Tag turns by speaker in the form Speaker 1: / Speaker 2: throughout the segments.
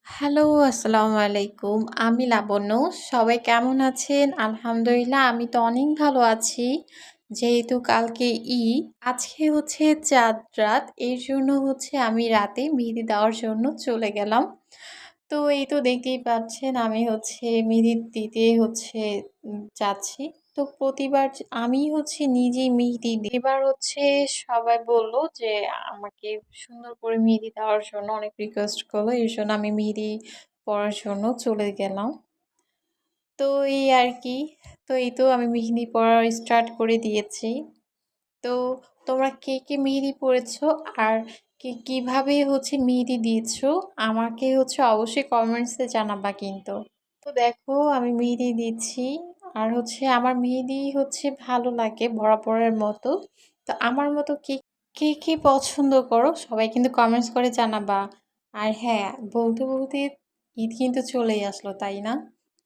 Speaker 1: Hello, আসসালামু আলাইকুম। আমি লাবণ্য। সবাই কেমন আছেন? আলহামদুলিল্লাহ আমি তো অনেক ভালো আছি। যেহেতু কালকে ঈদ, আজকে হচ্ছে চাঁদ রাত। এর জন্য হচ্ছে আমি রাতে মেহেদি দেওয়ার জন্য চলে গেলাম। তো এই তো দেখতেই পাচ্ছেন আমি হচ্ছে মেহেদি দিতে হচ্ছে যাচ্ছি। তো প্রতিবার আমি হচ্ছে নিজেই মেহেদি দিই। এবার হচ্ছে সবাই বলল যে আমাকে সুন্দর করে মেহেদি দেওয়ার জন্য অনেক রিকোয়েস্ট করলো। এর জন্য আমি মেহেদি পড়ার জন্য চলে গেলাম। তো এই আর কি। তো এই তো আমি মেহেদি পড়া স্টার্ট করে দিয়েছি। তো তোমরা কে কে মেহেদি পড়েছো আর কিভাবে হচ্ছে মেহেদি দিয়েছো আমাকে হচ্ছে অবশ্যই কমেন্টসে জানাবা কিন্তু। তো দেখো আমি মেহেদি দিচ্ছি আর হচ্ছে আমার মেহেদি হচ্ছে ভালো লাগে বরাবরের মতো। তো আমার মতো কে কে কে পছন্দ করো সবাই কিন্তু কমেন্টস করে জানাবা। আর হ্যাঁ, বলতে বলতে ঈদ কিন্তু চলেই আসলো তাই না?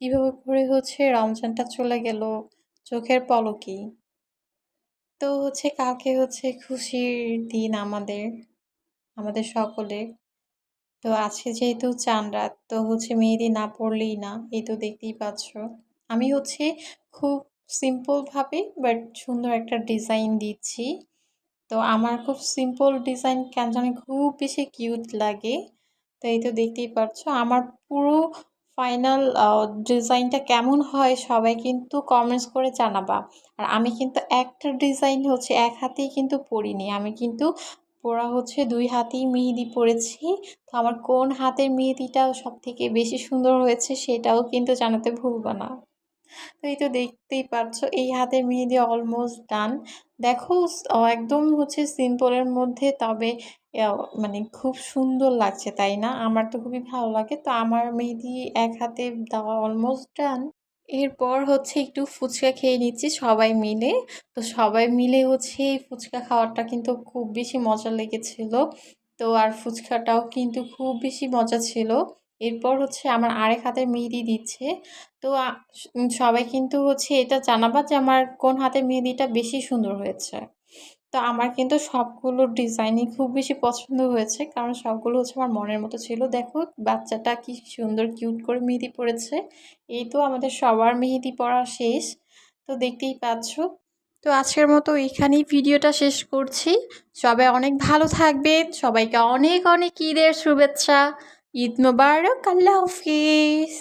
Speaker 1: কিভাবে করে হচ্ছে রমজানটা চলে গেল চোখের পলকেই। তো হচ্ছে কালকে হচ্ছে খুশির দিন আমাদের আমাদের সকলের। তো আজকে যেহেতু চাঁদ রাত তো হচ্ছে মেহেদি না পড়লেই না, এই তো দেখতেই পাচ্ছ। আমি হচ্ছে খুব সিম্পল ভাবে বাট সুন্দর একটা ডিজাইন দিচ্ছি। তো আমার খুব সিম্পল ডিজাইন কেন জানি খুব বেশি কিউট লাগে। তো এই তো দেখতেই পাচ্ছ আমার পুরো ফাইনাল ডিজাইনটা কেমন হয় সবাই কিন্তু কমেন্টস করে জানাবা। আর আমি কিন্তু একটা ডিজাইন হচ্ছে এক হাতেই কিন্তু পরিনি, আমি কিন্তু পরা হচ্ছে দুই হাতেই মেহেদি পরেছি। তো আমার কোন হাতের মেহেদিটা সব থেকে বেশি সুন্দর হয়েছে সেটাও কিন্তু জানাতে ভুলবা না। তো এই তো দেখতেই পাচ্ছ এই হাতের মেহেদি অলমোস্ট ডান। দেখো একদম হচ্ছে সিম্পলের মধ্যে তবে মানে খুব সুন্দর লাগছে তাই না? আমার তো খুবই ভালো লাগে। তো আমার মেহেদি এক হাতে দেওয়া অলমোস্ট ডান। এরপর হচ্ছে একটু ফুচকা খেয়ে নিচ্ছি সবাই মিলে। তো সবাই মিলে হচ্ছে এই ফুচকা খাওয়াটা কিন্তু খুব বেশি মজা লেগেছিল। তো আর ফুচকাটাও কিন্তু খুব বেশি মজা ছিল। এরপর হচ্ছে আমার আরেক হাতের মেহেদি দিচ্ছে। তো সবাই কিন্তু হচ্ছে এটা জানাবা যে আমার কোন হাতের মেহেদিটা বেশি সুন্দর হয়েছে। তো আমার কিন্তু সবগুলো ডিজাইনই খুব বেশি পছন্দ হয়েছে কারণ সবগুলো হচ্ছে আমার মনের মতো ছিল। দেখো বাচ্চাটা কি সুন্দর কিউট করে মেহেদি পড়েছে। এই তো আমাদের সবার মেহেদি পড়া শেষ। তো দেখতেই পাচ্ছ। তো আজকের মতো এখানেই ভিডিওটা শেষ করছি। সবাই অনেক ভালো থাকবেন, সবাইকে অনেক অনেক ঈদের শুভেচ্ছা। ঈদ মোবারক, আল্লাহ হাফিজ।